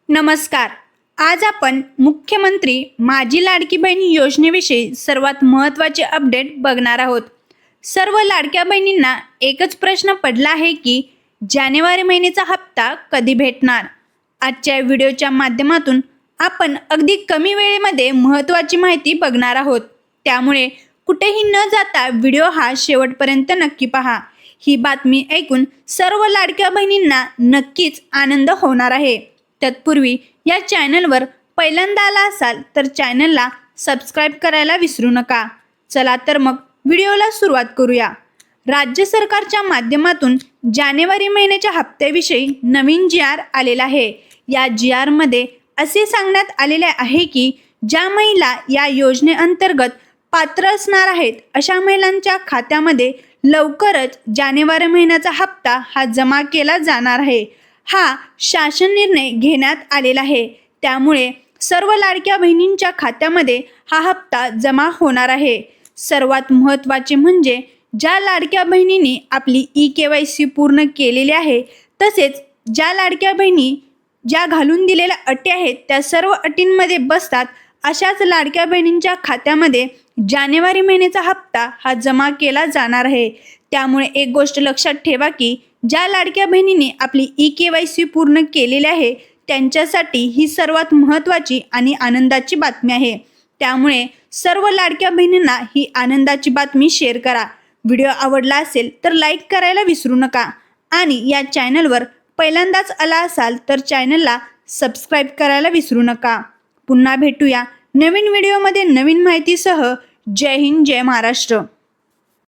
नमस्कार. आज आपण मुख्यमंत्री माझी लाडकी बहीण योजनेविषयी सर्वात महत्त्वाचे अपडेट बघणार आहोत. सर्व लाडक्या बहिणींना एकच प्रश्न पडला आहे की जानेवारी महिन्याचा हप्ता कधी भेटणार. आजच्या व्हिडिओच्या माध्यमातून आपण अगदी कमी वेळेमध्ये महत्त्वाची माहिती बघणार आहोत. त्यामुळे कुठेही न जाता व्हिडिओ हा शेवटपर्यंत नक्की पहा. ही बातमी ऐकून सर्व लाडक्या बहिणींना नक्कीच आनंद होणार आहे. तत्पूर्वी या चॅनलवर पहिल्यांदा आला असाल तर चॅनलला सबस्क्राईब करायला विसरू नका. चला तर मग व्हिडिओला सुरुवात करूया. राज्य सरकारच्या माध्यमातून जानेवारी महिन्याच्या हप्त्याविषयी नवीन जी.आर. आलेला आहे. या जी.आर.मध्ये असे सांगण्यात आलेले आहे की ज्या महिला या योजनेअंतर्गत पात्र असणार आहेत अशा महिलांच्या खात्यामध्ये लवकरच जानेवारी महिन्याचा हप्ता हा जमा केला जाणार आहे. हा शासन निर्णय घेण्यात आलेला आहे. त्यामुळे सर्व लाडक्या बहिणींच्या खात्यामध्ये हा हप्ता जमा होणार आहे. सर्वात महत्त्वाचे म्हणजे ज्या लाडक्या बहिणींनी आपली ई-KYC पूर्ण केलेली आहे तसेच ज्या लाडक्या बहिणी ज्या घालून दिलेल्या अटी आहेत त्या सर्व अटींमध्ये बसतात अशाच लाडक्या बहिणींच्या खात्यामध्ये जानेवारी महिन्याचा हप्ता हा जमा केला जाणार आहे. त्यामुळे एक गोष्ट लक्षात ठेवा की ज्या लाडक्या बहिणींनी आपली ई-KYC पूर्ण केलेली आहे त्यांच्यासाठी ही सर्वात महत्त्वाची आणि आनंदाची बातमी आहे. त्यामुळे सर्व लाडक्या बहिणींना ही आनंदाची बातमी शेअर करा. व्हिडिओ आवडला असेल तर लाईक करायला विसरू नका आणि या चॅनलवर पहिल्यांदाच आला असाल तर चॅनलला सबस्क्राईब करायला विसरू नका. पुन्हा भेटूया नवीन व्हिडिओमध्ये नवीन माहितीसह. जय हिंद, जय महाराष्ट्र.